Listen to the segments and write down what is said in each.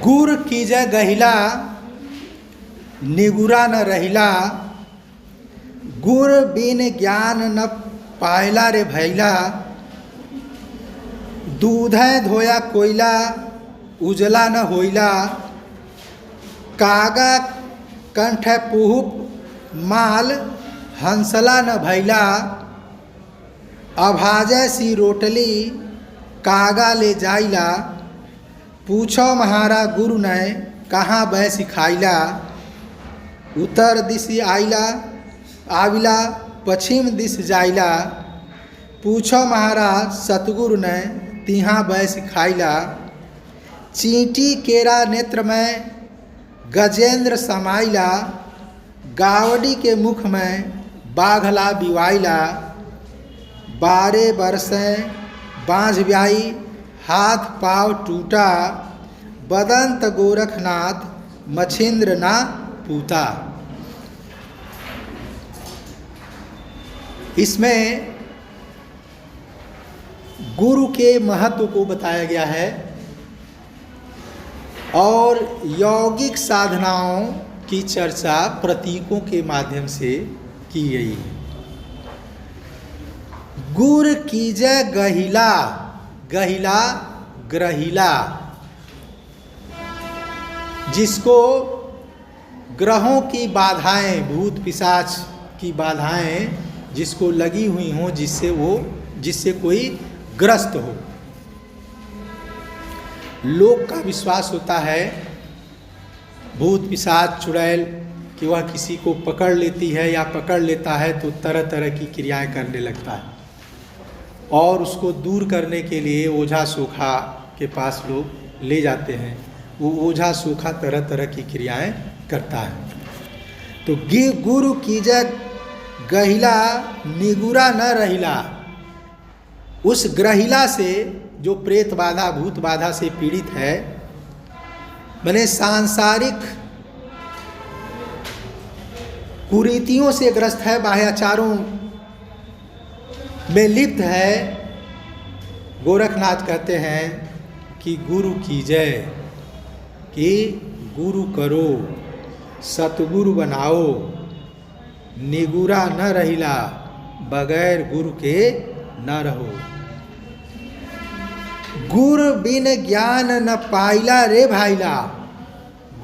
गुर कीजय गहिला निगुरा न रहिला, गुर बिन ज्ञान न पायला रे भैला, दूधय धोया कोयला उजला न होइला, कागा कंठ पुहुप माल हंसला न भैला, अभाजय सी रोटली कागा ले जाइला, पूछो महारा गुरु ने कहाँ बै सिखाइला, उत्तर दिशि आइला आविला पश्चिम दिश जाइला, पूछो महाराज सतगुरु ने तिहाँ बै सिखाइला, चींटी केरा नेत्र में गजेंद्र समाइला, गावड़ी के मुख में बाघला बिवाइला, 12 बरसें बाँझ ब्याई हाथ पाँव टूटा, बदंत गोरखनाथ मछिंद्र ना पूता। इसमें गुरु के महत्व को बताया गया है और यौगिक साधनाओं की चर्चा प्रतीकों के माध्यम से की गई है। गुर कीजय गहिला, गहिला ग्रहिला, जिसको ग्रहों की बाधाएं, भूत पिशाच की बाधाएं जिसको लगी हुई हों, जिससे कोई ग्रस्त हो। लोक का विश्वास होता है भूत पिशाच चुड़ैल कि वह किसी को पकड़ लेती है या पकड़ लेता है तो तरह तरह की क्रियाएं करने लगता है, और उसको दूर करने के लिए ओझा सोखा के पास लोग ले जाते हैं। वो ओझा सोखा तरह तरह की क्रियाएं करता है। तो गुरु कीजय गहिला निगुरा न रहिला, उस ग्रहिला से जो प्रेत बाधा भूत बाधा से पीड़ित है, मैंने सांसारिक कुरीतियों से ग्रस्त है, बाह्याचारों में लिप्त है, गोरखनाथ कहते हैं कि गुरु कीजय, कि गुरु करो, सतगुरु बनाओ, निगुरा न रहिला, बगैर गुरु के न रहो। गुर बिन ज्ञान न पाइला रे भाईला,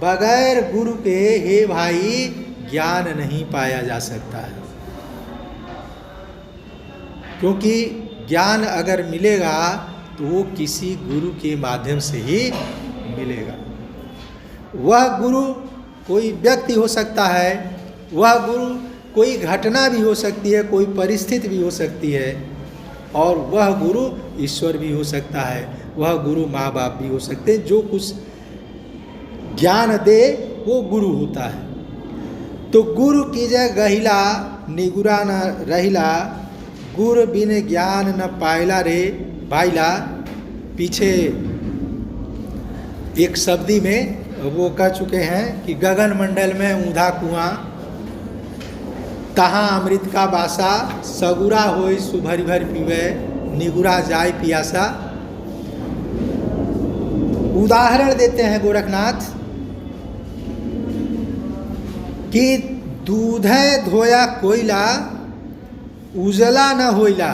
बगैर गुरु के हे भाई ज्ञान नहीं पाया जा सकता है। क्योंकि ज्ञान अगर मिलेगा तो वो किसी गुरु के माध्यम से ही मिलेगा। वह गुरु कोई व्यक्ति हो सकता है, वह गुरु कोई घटना भी हो सकती है, कोई परिस्थिति भी हो सकती है, और वह गुरु ईश्वर भी हो सकता है, वह गुरु माँ बाप भी हो सकते हैं। जो कुछ ज्ञान दे वो गुरु होता है। तो गुरु कीजय गहिला निगुरा न रहिला, गुर बिन ज्ञान न पायला रे भाईला। पीछे एक शब्दी में वो कह चुके हैं कि गगन मंडल में ऊंधा कुआं, तहाँ अमृत का बासा, सगुरा होई सुभरी भर पीवे, निगुरा जाय पियासा। उदाहरण देते हैं गोरखनाथ कि दूधे धोया कोयला उजला न होइला।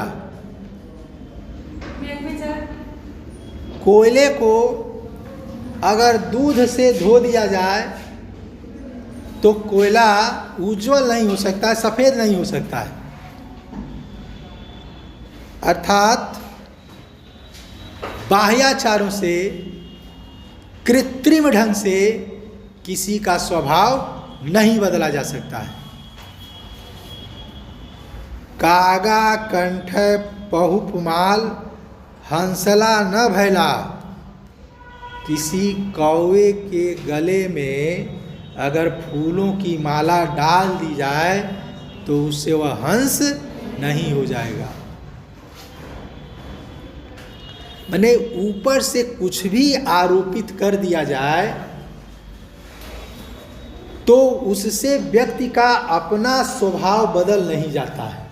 कोयले को अगर दूध से धो दिया जाए तो कोयला उज्जवल नहीं हो सकता है, सफ़ेद नहीं हो सकता है। अर्थात बाह्याचारों से, कृत्रिम ढंग से किसी का स्वभाव नहीं बदला जा सकता है। कागा कंठ पहुपमाल हंसला न भैला, किसी कौवे के गले में अगर फूलों की माला डाल दी जाए तो उससे वह हंस नहीं हो जाएगा। माने ऊपर से कुछ भी आरोपित कर दिया जाए तो उससे व्यक्ति का अपना स्वभाव बदल नहीं जाता है।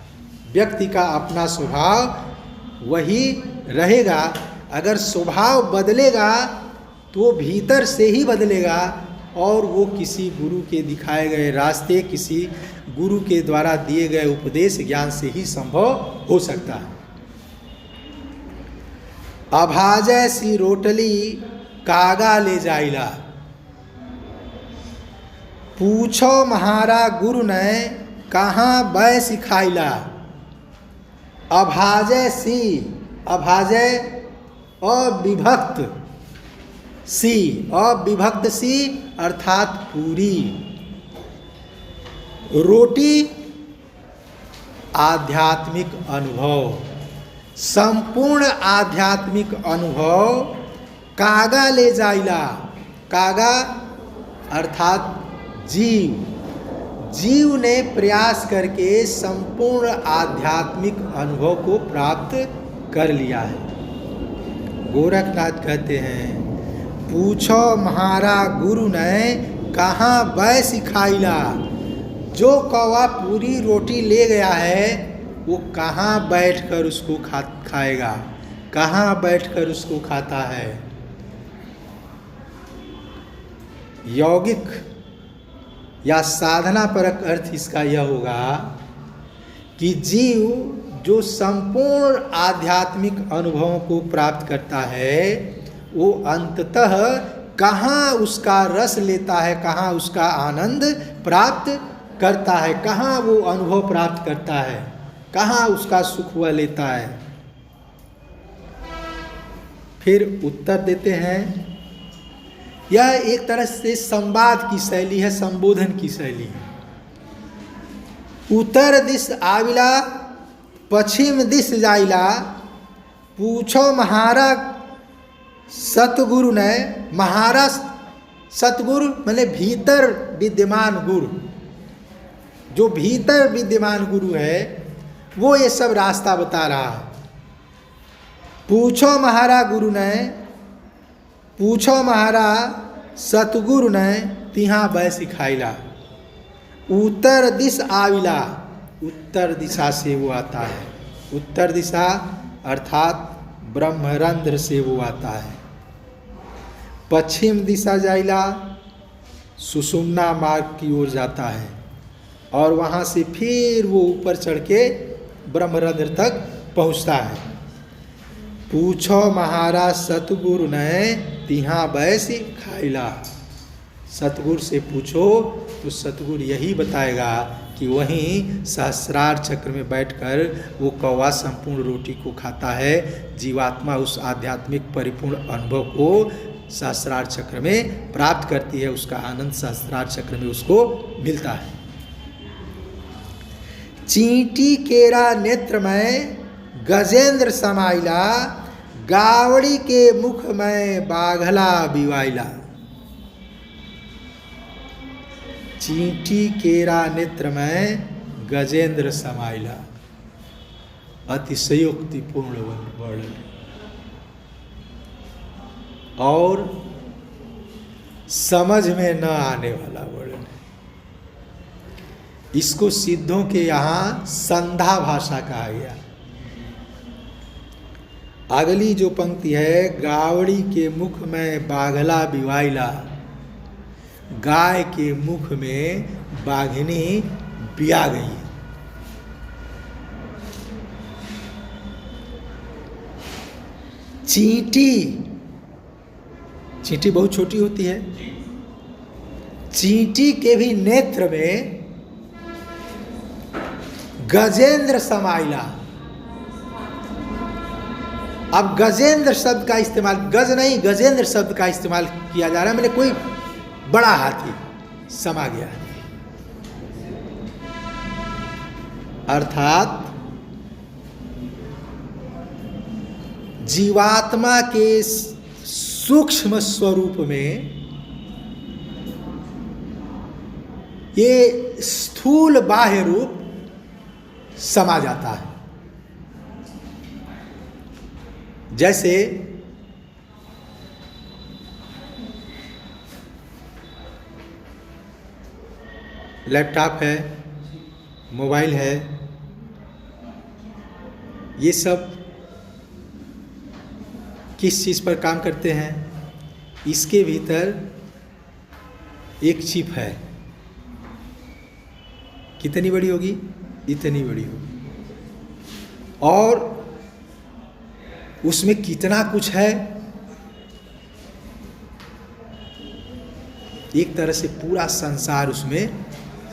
व्यक्ति का अपना स्वभाव वही रहेगा। अगर स्वभाव बदलेगा तो वो भीतर से ही बदलेगा और वो किसी गुरु के दिखाए गए रास्ते, किसी गुरु के द्वारा दिए गए उपदेश ज्ञान से ही संभव हो सकता है। अभाजय सी रोटली कागा ले जाइला, पूछो महारा गुरु ने कहाँ बै सिखाइला। अभाजय सी, अभाजय अविभक्त सी, अविभक्त सी अर्थात पूरी। रोटी आध्यात्मिक अनुभव, संपूर्ण आध्यात्मिक अनुभव। कागा ले जाइला, कागा अर्थात जीव, जीव ने प्रयास करके संपूर्ण आध्यात्मिक अनुभव को प्राप्त कर लिया है। गोरखनाथ कहते हैं, पूछो महारा गुरु ने कहाँ बै सिखाइला। जो कौवा पूरी रोटी ले गया है वो कहाँ बैठकर उसको खाएगा, कहाँ बैठकर उसको खाता है। यौगिक या साधना परक अर्थ इसका यह होगा कि जीव जो संपूर्ण आध्यात्मिक अनुभवों को प्राप्त करता है वो अंततः कहाँ उसका रस लेता है, कहाँ उसका आनंद प्राप्त करता है, कहाँ वो अनुभव प्राप्त करता है, कहाँ उसका सुख वह लेता है। फिर उत्तर देते हैं, यह एक तरह से संवाद की शैली है, संबोधन की शैली है। उत्तर दिश आविला पश्चिम दिश जाइला, पूछो महारा सतगुरु ने। महारा सतगुरु माने भीतर विद्यमान गुरु, जो भीतर विद्यमान गुरु है वो ये सब रास्ता बता रहा है। पूछो महारा गुरु ने, पूछो महारा सतगुरु ने तिहाँ बै सिखाइला। उत्तर दिश आविला, उत्तर दिशा से वो आता है। उत्तर दिशा अर्थात ब्रह्मरंध्र से वो आता है। पश्चिम दिशा जाइला, सुषुम्ना मार्ग की ओर जाता है और वहाँ से फिर वो ऊपर चढ़ के ब्रह्मरंध्र तक पहुँचता है। पूछो महाराज सतगुरु ने तिहाँ बै सिखाइला। सतगुरु से पूछो तो सतगुरु यही बताएगा कि वहीं सहस्रार चक्र में बैठकर वो कौवा संपूर्ण रोटी को खाता है। जीवात्मा उस आध्यात्मिक परिपूर्ण अनुभव को सहस्रार चक्र में प्राप्त करती है, उसका आनंद सहस्रार चक्र में उसको मिलता है। चींटी केरा नेत्र में गजेंद्र समाइला, गावड़ी के मुख में बाघला बिवाइला। चींटी केरा नेत्र में गजेंद्र समाइला, अतिशयोक्तिपूर्ण वर्णन और समझ में न आने वाला वर्णन। इसको सिद्धों के यहाँ संधा भाषा कहा गया। अगली जो पंक्ति है, गावड़ी के मुख में बाघला बिवाइला, गाय के मुख में बाघिनी बिया गई। चींटी, चींटी बहुत छोटी होती है, चींटी के भी नेत्र में गजेंद्र समाइला। अब गजेंद्र शब्द का इस्तेमाल, गज नहीं गजेंद्र शब्द का इस्तेमाल किया जा रहा है। मैंने कोई बड़ा हाथी समा गया, अर्थात जीवात्मा के सूक्ष्म स्वरूप में ये स्थूल बाह्य रूप समा जाता है। जैसे लैपटॉप है, मोबाइल है, ये सब किस चीज़ पर काम करते हैं? इसके भीतर एक चिप है। कितनी बड़ी होगी? इतनी बड़ी होगी। और उसमें कितना कुछ है, एक तरह से पूरा संसार उसमें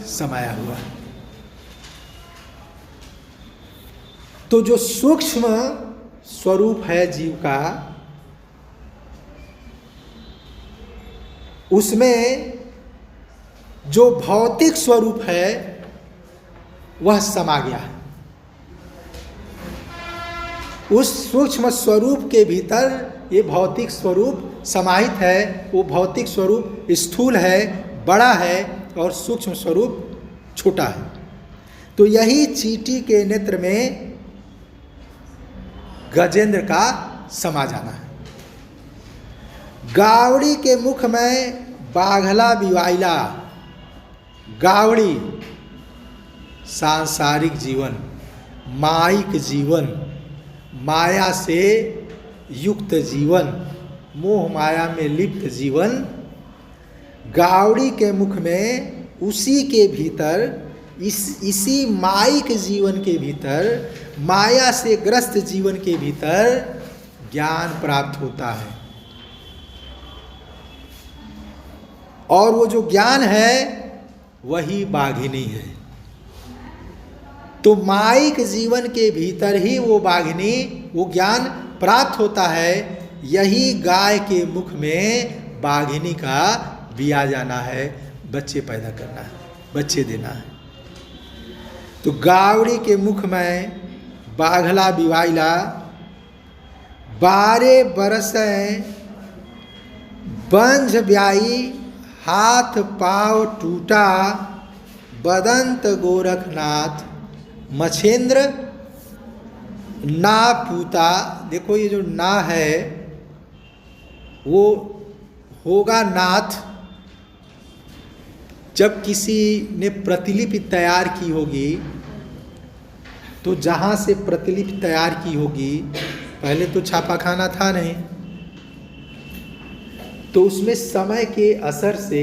समाया हुआ है। तो जो सूक्ष्म स्वरूप है जीव का, उसमें जो भौतिक स्वरूप है वह समा गया है। उस सूक्ष्म स्वरूप के भीतर ये भौतिक स्वरूप समाहित है। वो भौतिक स्वरूप स्थूल है, बड़ा है, और सूक्ष्म स्वरूप छोटा है। तो यही चींटी के नेत्र में गजेंद्र का समा जाना है। गावड़ी के मुख में बाघला बिवाइला। गावड़ी सांसारिक जीवन, माइक जीवन, माया से युक्त जीवन, मोह माया में लिप्त जीवन। गावड़ी के मुख में उसी के भीतर, इसी माइक जीवन के भीतर, माया से ग्रस्त जीवन के भीतर ज्ञान प्राप्त होता है। और वो जो ज्ञान है वही बाघिनी है। तो माइक जीवन के भीतर ही वो बाघिनी, वो ज्ञान प्राप्त होता है। यही गाय के मुख में बाघिनी का बिया जाना है, बच्चे पैदा करना है, बच्चे देना है। तो गावड़ी के मुख में बाघला बिवाइला। 12 बरस बंझ ब्याई, हाथ पांव टूटा, बदंत गोरखनाथ, मछेंद्र ना पूता। देखो ये जो ना है वो होगा नाथ। जब किसी ने प्रतिलिपि तैयार की होगी, तो जहाँ से प्रतिलिपि तैयार की होगी, पहले तो छापाखाना था नहीं, तो उसमें समय के असर से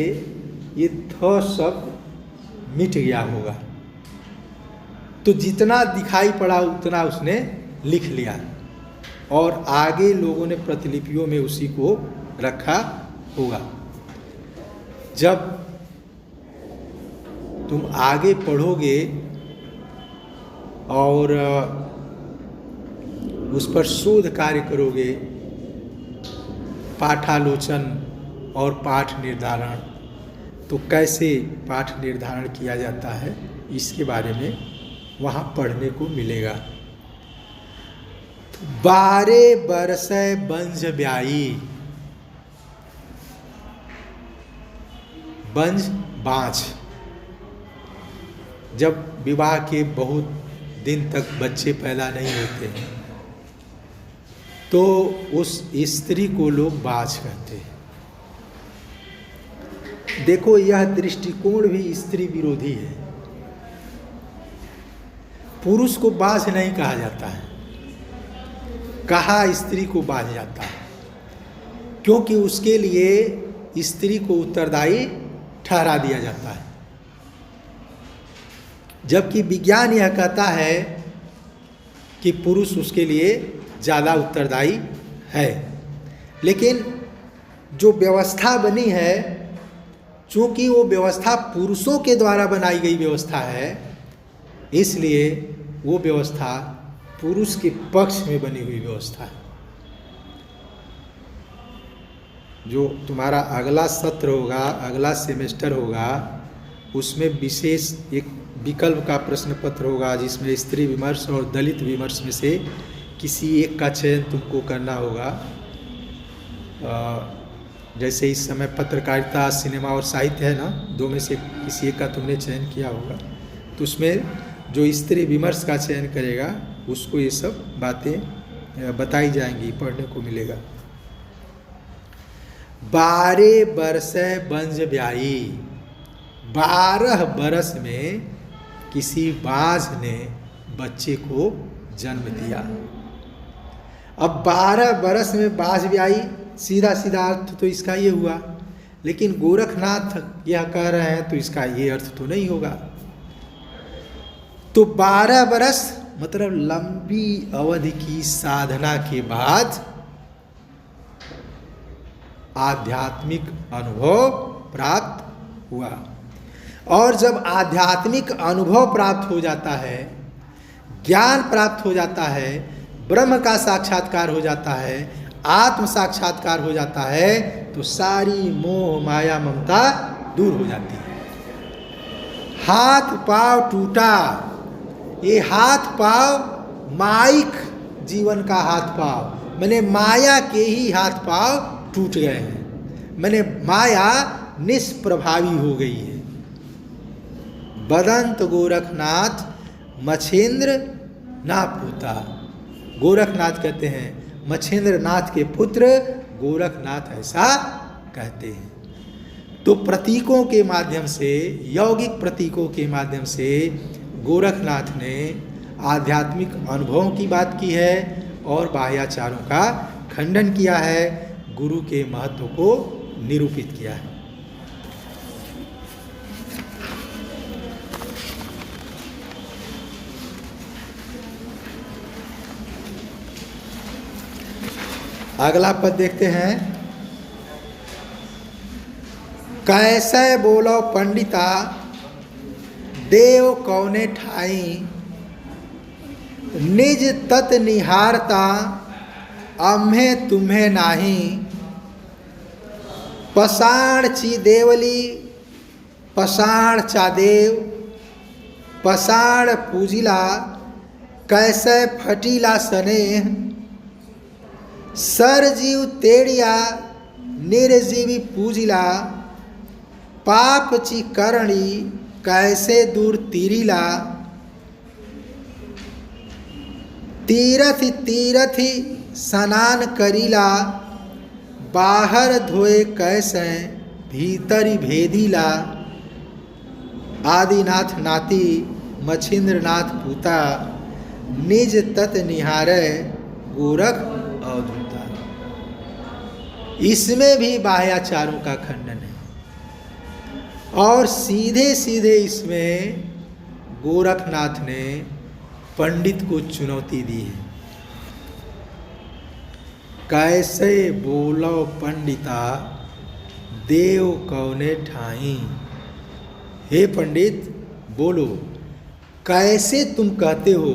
ये थ शब्द मिट गया होगा। तो जितना दिखाई पड़ा उतना उसने लिख लिया, और आगे लोगों ने प्रतिलिपियों में उसी को रखा होगा। जब तुम आगे पढ़ोगे और उस पर शोध कार्य करोगे, पाठालोचन और पाठ निर्धारण, तो कैसे पाठ निर्धारण किया जाता है इसके बारे में वहाँ पढ़ने को मिलेगा। 12 बरस बंझ ब्याई। बंझ बाँझ, जब विवाह के बहुत दिन तक बच्चे पैदा नहीं होते हैं तो उस स्त्री को लोग बाँझ कहते हैं। देखो यह दृष्टिकोण भी स्त्री विरोधी है। पुरुष को बाँझ नहीं कहा जाता है, कहा स्त्री को बाँझ जाता है, क्योंकि उसके लिए स्त्री को उत्तरदायी ठहरा दिया जाता है। जबकि विज्ञान यह कहता है कि पुरुष उसके लिए ज़्यादा उत्तरदायी है। लेकिन जो व्यवस्था बनी है, चूँकि वो व्यवस्था पुरुषों के द्वारा बनाई गई व्यवस्था है, इसलिए वो व्यवस्था पुरुष के पक्ष में बनी हुई व्यवस्था है। जो तुम्हारा अगला सत्र होगा, अगला सेमेस्टर होगा, उसमें विशेष एक विकल्प का प्रश्न पत्र होगा जिसमें स्त्री विमर्श और दलित विमर्श में से किसी एक का चयन तुमको करना होगा। जैसे इस समय पत्रकारिता, सिनेमा और साहित्य है ना, दो में से किसी एक का तुमने चयन किया होगा, तो उसमें जो स्त्री विमर्श का चयन करेगा उसको ये सब बातें बताई जाएंगी, पढ़ने को मिलेगा। 12 बरस बंझ ब्याई। 12 बरस में किसी बाँझ ने बच्चे को जन्म दिया। अब 12 बरस में बाँझ ब्याई, सीधा सीधा अर्थ तो इसका ये हुआ, लेकिन गोरखनाथ यह कह रहे हैं तो इसका ये अर्थ तो नहीं होगा। तो 12 बरस मतलब लंबी अवधि की साधना के बाद आध्यात्मिक अनुभव प्राप्त हुआ। और जब आध्यात्मिक अनुभव प्राप्त हो जाता है, ज्ञान प्राप्त हो जाता है, ब्रह्म का साक्षात्कार हो जाता है, आत्म साक्षात्कार हो जाता है, तो सारी मोह माया ममता दूर हो जाती है। हाथ पांव टूटा, ये हाथ पांव माइक जीवन का हाथ पांव, मैंने माया के ही हाथ पांव टूट गए हैं, मैंने माया निष्प्रभावी हो गई है। बदंत गोरखनाथ मछेंद्र ना पूता, गोरखनाथ कहते हैं मछेंद्र नाथ के पुत्र गोरखनाथ ऐसा कहते हैं। तो प्रतीकों के माध्यम से, यौगिक प्रतीकों के माध्यम से गोरखनाथ ने आध्यात्मिक अनुभवों की बात की है और बाह्याचारों का खंडन किया है, गुरु के महत्व को निरूपित किया है। अगला पद देखते हैं। कैसे बोलो पंडिता देव कौने ठाई, निज तत निहारता अम्हे तुम्हें नाही। पसाण ची देवली पसाण चा देव, पसाण पूजिला कैसे फटीला स्नेह। सरजीव तेड़िया निर्जीवी पूजिला, पाप ची करणी कैसे दूर तीरिला। तीरथि तीरथि स्नान करीला, बाहर धोए कैसे भीतरी भेदीला। आदिनाथ नाती मछिंद्रनाथ पूता, निज तत निहारे गोरख अवधूता। इसमें भी बाह्याचारों का खंडन है और सीधे सीधे इसमें गोरखनाथ ने पंडित को चुनौती दी है। कैसे बोलो पंडिता देव कौने ठाई। हे पंडित बोलो, कैसे तुम कहते हो,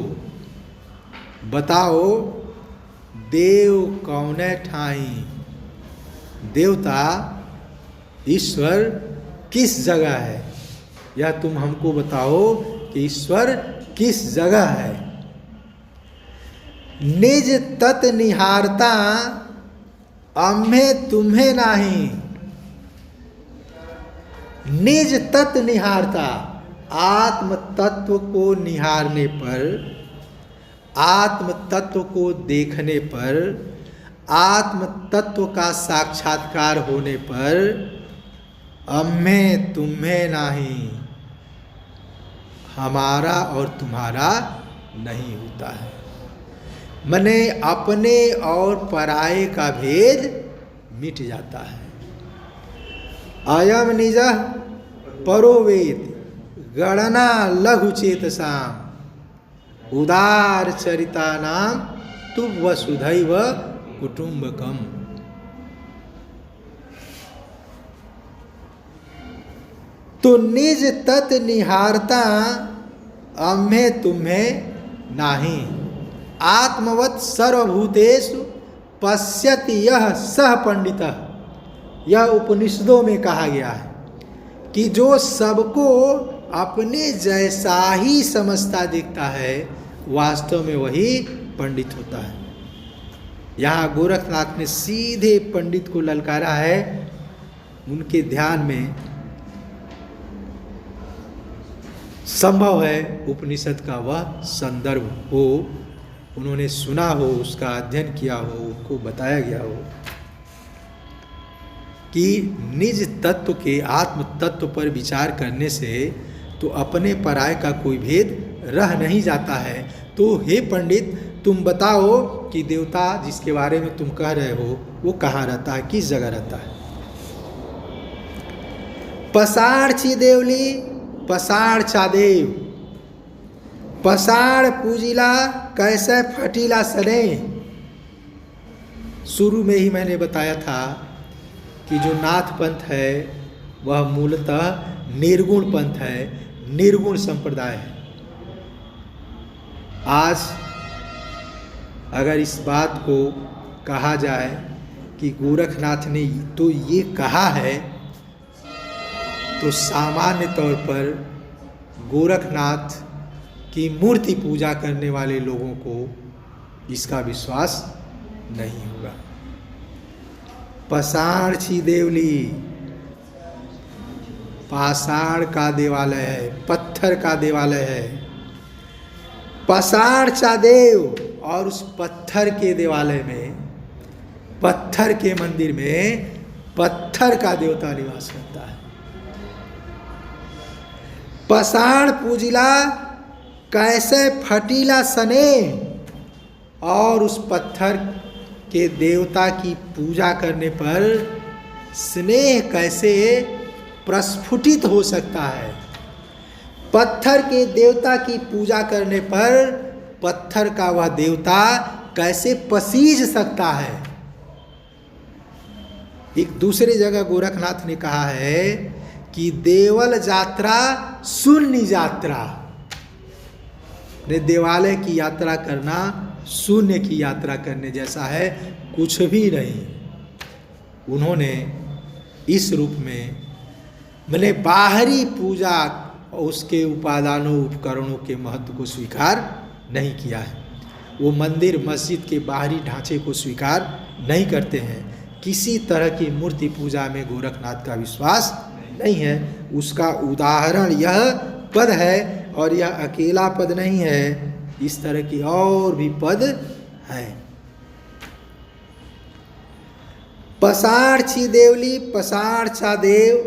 बताओ देव कौने ठाई, देवता ईश्वर किस जगह है, या तुम हमको बताओ कि ईश्वर किस जगह है। निज तत निहारता अम्हे तुम्हें नाही। निज तत निहारता, आत्म तत्व को निहारने पर, आत्म तत्व को देखने पर, आत्म तत्व का साक्षात्कार होने पर अम्हे तुम्हें नहीं, हमारा और तुम्हारा नहीं होता है। मने अपने और पराये का भेद मिट जाता है। अयम निज परोवेद गणना लघु चेतसाम, उदार चरिता नाम तु वसुधैव कुटुंबकम। तो निज तत निहारता अम्हे तुम्हें नाही। आत्मवत् सर्वभूतेषु पश्यति यह सह पंडितः। यह उपनिषदों में कहा गया है कि जो सबको अपने जैसा ही समझता दिखता है, वास्तव में वही पंडित होता है। यहाँ गोरखनाथ ने सीधे पंडित को ललकारा है। उनके ध्यान में संभव है उपनिषद का वह संदर्भ हो, उन्होंने सुना हो, उसका अध्ययन किया हो, उनको बताया गया हो कि निज तत्व के आत्म तत्व पर विचार करने से तो अपने पराये का कोई भेद रह नहीं जाता है। तो हे पंडित, तुम बताओ कि देवता जिसके बारे में तुम कह रहे हो वो कहाँ रहता है, किस जगह रहता है। पसाड़ छी देवली पसाड़ चादेव, पसाड़ पूजिला कैसे फटीला सने। शुरू में ही मैंने बताया था कि जो नाथ पंथ है वह मूलतः निर्गुण पंथ है, निर्गुण संप्रदाय है। आज अगर इस बात को कहा जाए कि गोरखनाथ ने तो ये कहा है, तो सामान्य तौर पर गोरखनाथ की मूर्ति पूजा करने वाले लोगों को इसका विश्वास नहीं होगा। पसाड़ छी देवली, पाषाण का देवालय है, पत्थर का देवालय है। पसाड़ चा देव, और उस पत्थर के देवालय में, पत्थर के मंदिर में पत्थर का देवता निवास करता है। पसाड़ पूजिला कैसे फटीला सने, और उस पत्थर के देवता की पूजा करने पर स्नेह कैसे प्रस्फुटित हो सकता है। पत्थर के देवता की पूजा करने पर पत्थर का वह देवता कैसे पसीज सकता है। एक दूसरी जगह गोरखनाथ ने कहा है कि देवल यात्रा शून्य यात्रा, देवालय की यात्रा करना शून्य की यात्रा करने जैसा है, कुछ भी नहीं। उन्होंने इस रूप में मैंने बाहरी पूजा और उसके उपादानों उपकरणों के महत्व को स्वीकार नहीं किया है। वो मंदिर मस्जिद के बाहरी ढांचे को स्वीकार नहीं करते हैं। किसी तरह की मूर्ति पूजा में गोरखनाथ का विश्वास नहीं है। उसका उदाहरण यह पद है, और यह अकेला पद नहीं है, इस तरह की और भी पद है। पसाड़ छी देवली पसाड़ चा देव,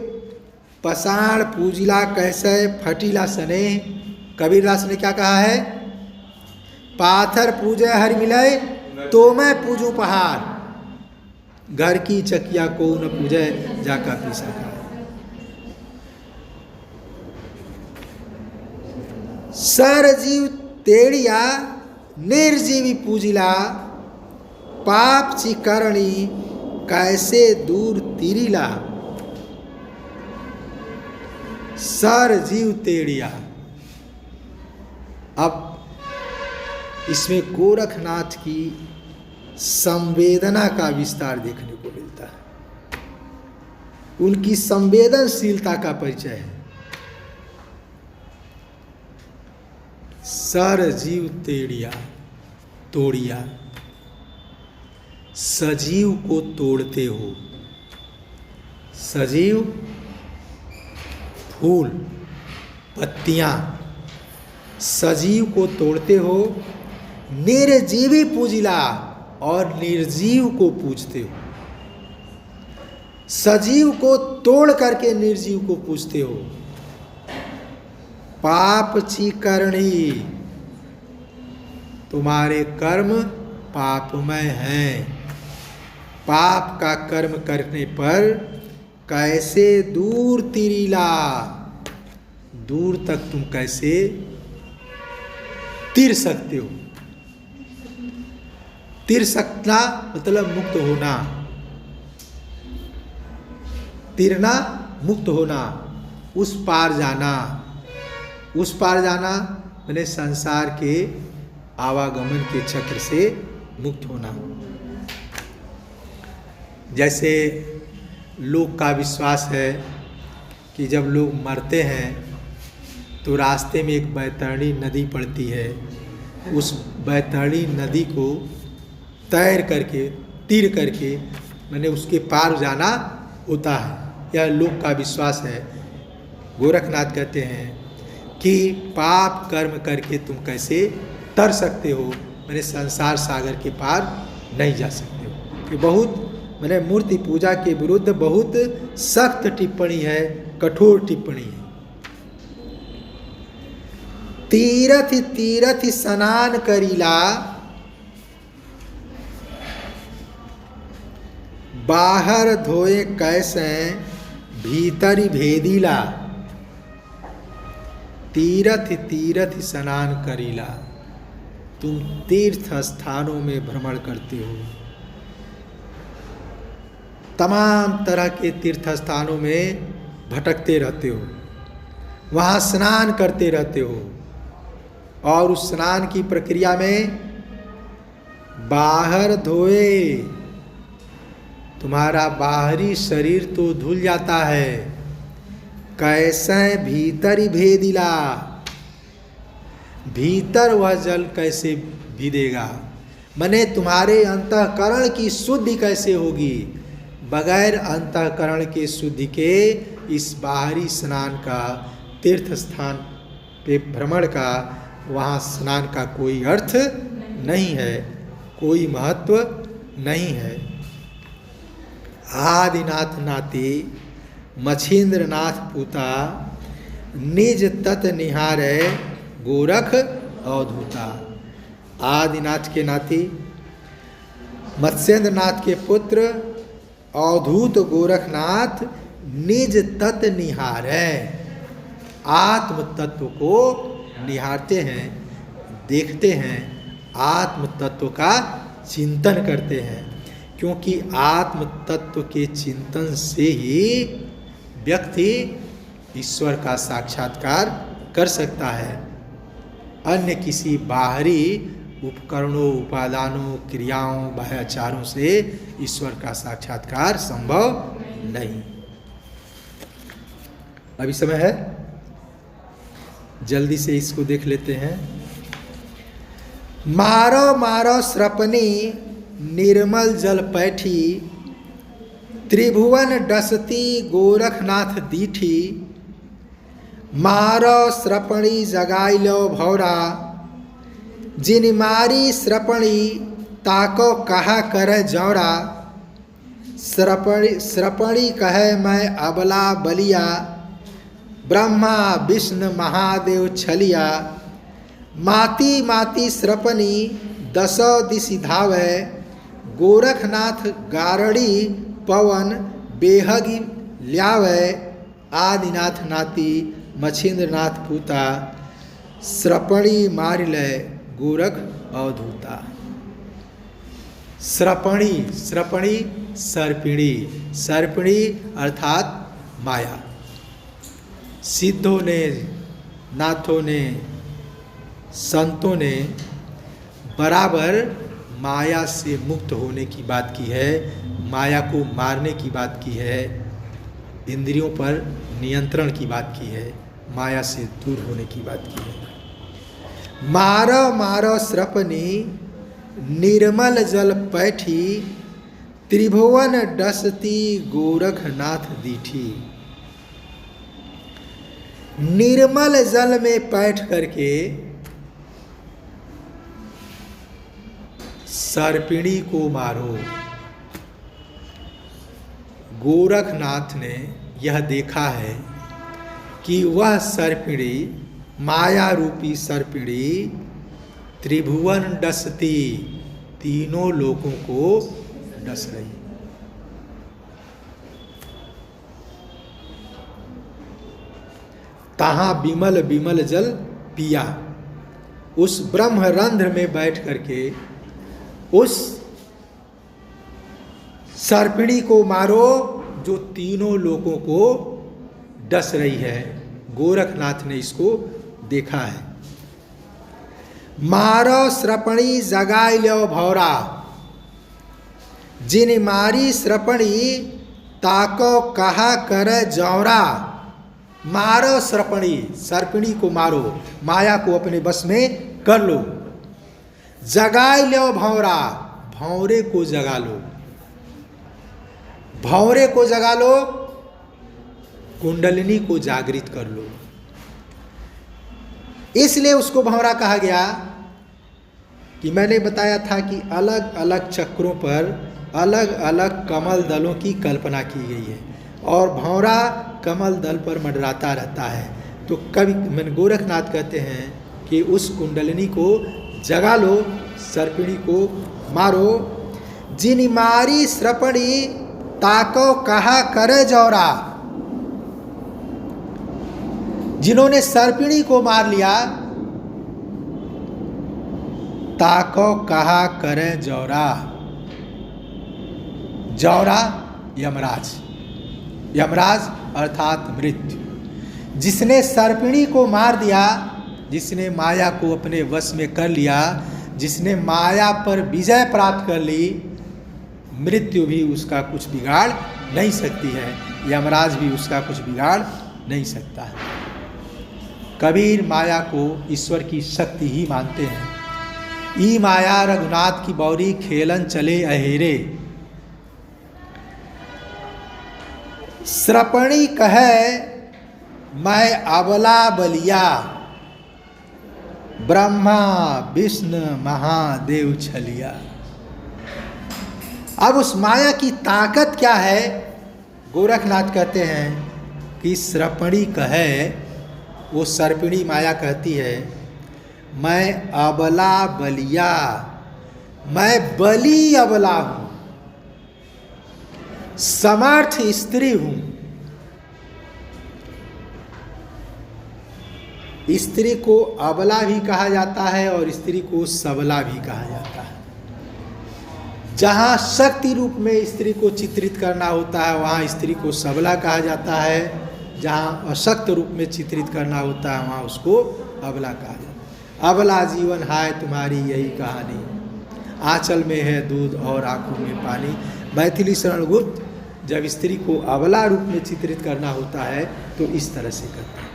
पसाड़ पूजिला कैसे फटीला सने। कबीरदास ने क्या कहा है? पाथर पूजे हर मिले तो मैं पूजू पहाड़, घर की चकिया को न पूजे जाका पीसा का। सरजीव तेड़िया निर्जीवी पूजिला, पाप ची करणी कैसे दूर तिरिला। सरजीव तेड़िया, अब इसमें गोरखनाथ की संवेदना का विस्तार देखने को मिलता है। उनकी संवेदनशीलता का परिचय है। सरजीव तेड़िया तोड़िया, सजीव को तोड़ते हो। सजीव फूल पत्तियां, सजीव को तोड़ते हो। निर्जीवी पूजिला, और निर्जीव को पूजते हो। सजीव को तोड़ करके निर्जीव को पूजते हो। पाप ची करणी, तुम्हारे कर्म पापमय हैं। पाप का कर्म करने पर कैसे दूर तिरिला, दूर तक तुम कैसे तिर सकते हो। तिर सकना मतलब मुक्त होना, तिरना मुक्त होना, उस पार जाना। उस पार जाना मैंने संसार के आवागमन के चक्र से मुक्त होना। जैसे लोग का विश्वास है कि जब लोग मरते हैं तो रास्ते में एक बैतरणी नदी पड़ती है, उस बैतरणी नदी को तैर करके तीर करके मैंने उसके पार जाना होता है। यह लोग का विश्वास है। गोरखनाथ कहते हैं कि पाप कर्म करके तुम कैसे तर सकते हो, मैंने संसार सागर के पार नहीं जा सकते हो। कि बहुत मैंने मूर्ति पूजा के विरुद्ध बहुत सख्त टिप्पणी है, कठोर टिप्पणी है। तीरथ तीरथ स्नान करीला, बाहर धोए कैसे भीतरी भेदीला, तीरथ तीरथ स्नान करीला। तुम तीर्थ स्थानों में भ्रमण करते हो, तमाम तरह के तीर्थ स्थानों में भटकते रहते हो, वहाँ स्नान करते रहते हो, और उस स्नान की प्रक्रिया में बाहर धोए तुम्हारा बाहरी शरीर तो धुल जाता है, कैसे भीतरी भेदिला, भीतर वह जल कैसे भीदेगा, माने तुम्हारे अंतःकरण की शुद्धि कैसे होगी। बगैर अंतःकरण के शुद्धि के इस बाहरी स्नान का, तीर्थ स्थान पे भ्रमण का, वहाँ स्नान का कोई अर्थ नहीं है, कोई महत्व नहीं है। आदिनाथ नाती मछींद्रनाथ पूता, निज तत् निहारे गोरख अवधूता। आदिनाथ के नाती, मत्स्येंद्रनाथ के पुत्र अवधूत गोरखनाथ निज तत् निहारे, आत्म तत्व को निहारते हैं, देखते हैं, आत्म तत्व का चिंतन करते हैं, क्योंकि आत्म तत्व के चिंतन से ही व्यक्ति ईश्वर का साक्षात्कार कर सकता है। अन्य किसी बाहरी उपकरणों, उपादानों, क्रियाओं, बाह्याचारों से ईश्वर का साक्षात्कार संभव नहीं। अभी समय है, जल्दी से इसको देख लेते हैं। मारो मारो स्रपनी निर्मल जल पैठी, त्रिभुवन डसती गोरखनाथ दीठी। मारो स्रपणी जगाई लो भौरा, जिन मारी स्रपणी ताको कहा करे जौरा। स्रपणी कहे मैं अबला बलिया, ब्रह्मा विष्णु महादेव छलिया। माती माती स्रपनी दसो दिशि धावे, गोरखनाथ गारड़ी पवन बेहगी ल्यावे। आदिनाथ नाती मछींद्रनाथ पूता, स्रपणी मार ले गोरख अवधूता। स्रपणी, स्रपणी सर्पिणी, सर्पिणी अर्थात माया। सिद्धों ने, नाथों ने, संतों ने बराबर माया से मुक्त होने की बात की है, माया को मारने की बात की है, इंद्रियों पर नियंत्रण की बात की है, माया से दूर होने की बात की है। मारो मारो स्रपनी निर्मल जल पैठी, त्रिभुवन डसती गोरखनाथ दीठी। निर्मल जल में बैठ करके सर्पिणी को मारो। गोरखनाथ ने यह देखा है कि वह सर्पिणी, माया रूपी सर्पिणी त्रिभुवन डसती, तीनों लोगों को डस रही। तहाँ बिमल बिमल जल पिया, उस ब्रह्मरंध्र में बैठ करके उस सर्पिणी को मारो जो तीनों लोगों को डस रही है। गोरखनाथ ने इसको देखा है। मारो स्रपणी जगाई लो भौरा, जिन मारी स्रपणी ताको कहा करे जौरा। मारो स्रपणी, सर्पिणी को मारो, माया को अपने बस में कर लो। जगाई लो भौरा, भौरे को जगा लो। भौरे को जगा लो, कुंडलिनी को जागृत कर लो। इसलिए उसको भौरा कहा गया कि मैंने बताया था कि अलग अलग चक्रों पर अलग अलग कमल दलों की कल्पना की गई है और भौरा कमल दल पर मंडराता रहता है। तो कवि मन गोरखनाथ कहते हैं कि उस कुंडलिनी को जगा लो, सर्पिणी को मारो। जिन मारी स्रपणी ताको कहा करे जौरा। जिन्होंने सर्पिणी को मार लिया, ताको कहा करे जौरा। जौरा यमराज, यमराज अर्थात मृत्यु। जिसने सर्पिणी को मार दिया, जिसने माया को अपने वश में कर लिया, जिसने माया पर विजय प्राप्त कर ली, मृत्यु भी उसका कुछ बिगाड़ नहीं सकती है, यमराज भी उसका कुछ बिगाड़ नहीं सकता है। कबीर माया को ईश्वर की शक्ति ही मानते हैं। ई माया रघुनाथ की बौरी खेलन चले अहेरे। श्रपणी कहे मैं अबला बलिया, ब्रह्मा विष्णु महादेव छलिया। अब उस माया की ताकत क्या है? गोरखनाथ कहते हैं कि श्रपणी कहे, वो सर्पिणी माया कहती है मैं अबला बलिया, मैं बली अबला हूं, समर्थ स्त्री हूं। स्त्री को अबला भी कहा जाता है और स्त्री को सबला भी कहा जाता है। जहाँ शक्ति रूप में स्त्री को चित्रित करना होता है वहाँ स्त्री को सबला कहा जाता है, जहाँ अशक्त रूप में चित्रित करना होता है वहाँ उसको अबला कहा जाता है। अबला जीवन हाय तुम्हारी यही कहानी, आंचल में है दूध और आंखों में पानी। मैथिली शरण गुप्त जब स्त्री को अबला रूप में चित्रित करना होता है तो इस तरह से करता है।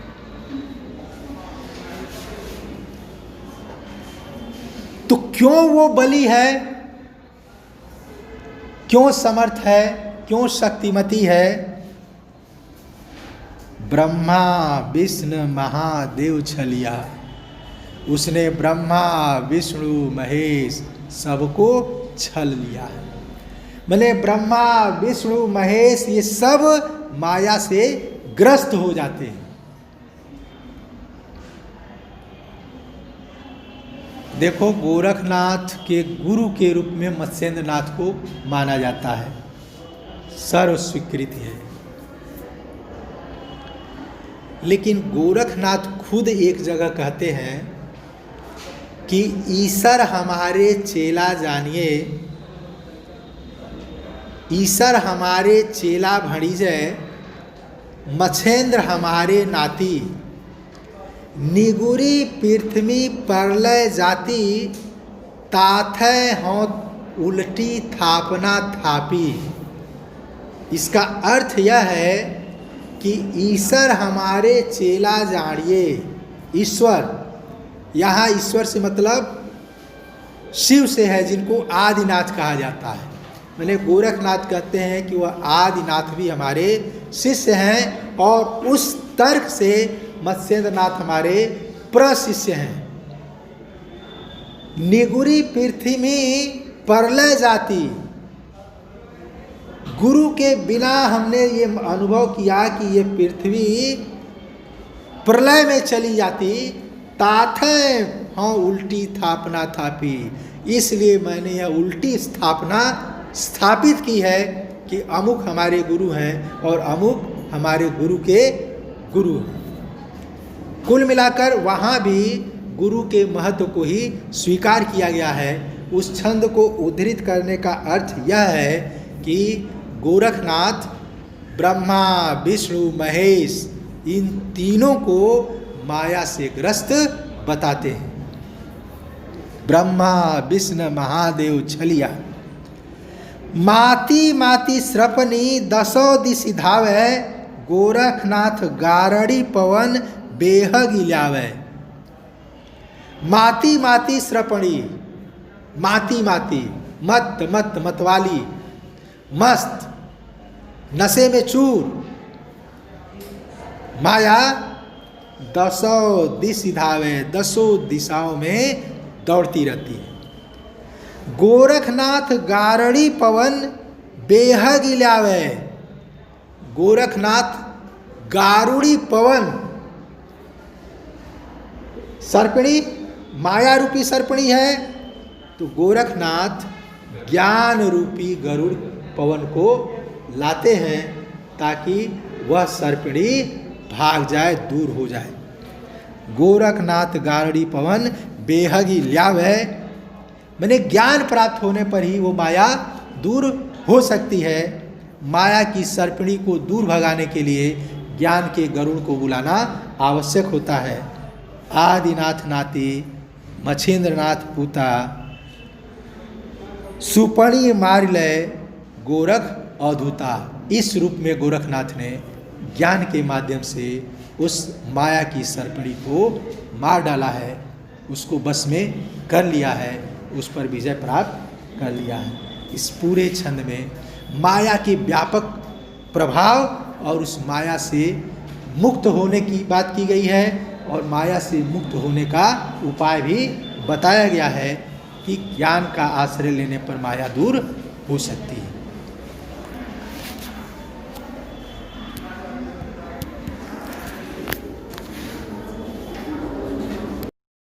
तो क्यों वो बली है, क्यों समर्थ है, क्यों शक्तिमती है? ब्रह्मा विष्णु महादेव छलिया। उसने ब्रह्मा विष्णु महेश सबको छल लिया है। मैंने ब्रह्मा विष्णु महेश ये सब माया से ग्रस्त हो जाते हैं। देखो गोरखनाथ के गुरु के रूप में मत्स्येंद्र नाथ को माना जाता है, सर्व स्वीकृति है। लेकिन गोरखनाथ खुद एक जगह कहते हैं कि ईश्वर हमारे चेला जानिए, ईश्वर हमारे चेला भणिजय, मच्छेंद्र हमारे नाती, निगुरी पृथ्वी परलय जाति, ताथय हों उल्टी थापना थापी। इसका अर्थ यह है कि ईश्वर हमारे चेला जानिए। ईश्वर, यहाँ ईश्वर से मतलब शिव से है, जिनको आदिनाथ कहा जाता है। मैंने गोरखनाथ कहते हैं कि वह आदिनाथ भी हमारे शिष्य हैं और उस तर्क से मत्स्येंद्र नाथ हमारे प्रशिष्य हैं। निगुरी पृथ्वी परलय जाति, गुरु के बिना हमने ये अनुभव किया कि ये पृथ्वी प्रलय में चली जाती। ताथे हाँ उल्टी थापना थापी, इसलिए मैंने यह उल्टी स्थापना स्थापित की है कि अमुक हमारे गुरु हैं और अमुक हमारे गुरु के गुरु हैं। कुल मिलाकर वहाँ भी गुरु के महत्व को ही स्वीकार किया गया है। उस छंद को उद्धृत करने का अर्थ यह है कि गोरखनाथ ब्रह्मा विष्णु महेश इन तीनों को माया से ग्रस्त बताते हैं। ब्रह्मा विष्णु महादेव छलिया। माती माती श्रपनी दसो दिशि धावे, गोरखनाथ गारड़ी पवन बेह गिलावे। माती माती श्रपणी, माती माती मत मत मतवाली, मस्त नशे में चूर माया, दसों दिशि धावे, दसों दिशाओं में दौड़ती रहती है। गोरखनाथ गारड़ी पवन बेह गिलावे। गोरखनाथ गारुड़ी पवन, सर्पिणी माया रूपी सर्पिणी है, तो गोरखनाथ ज्ञान रूपी गरुड़ पवन को लाते हैं ताकि वह सर्पिणी भाग जाए, दूर हो जाए। गोरखनाथ गारड़ी पवन बेहगी ल्यावै, मैंने ज्ञान प्राप्त होने पर ही वो माया दूर हो सकती है। माया की सर्पिणी को दूर भगाने के लिए ज्ञान के गरुड़ को बुलाना आवश्यक होता है। आदिनाथ नाती मछेंद्रनाथ पूता सुपणी मार लय गोरख अधूता। इस रूप में गोरखनाथ ने ज्ञान के माध्यम से उस माया की सर्पिणी को मार डाला है, उसको बस में कर लिया है, उस पर विजय प्राप्त कर लिया है। इस पूरे छंद में माया के व्यापक प्रभाव और उस माया से मुक्त होने की बात की गई है और माया से मुक्त होने का उपाय भी बताया गया है कि ज्ञान का आश्रय लेने पर माया दूर हो सकती है।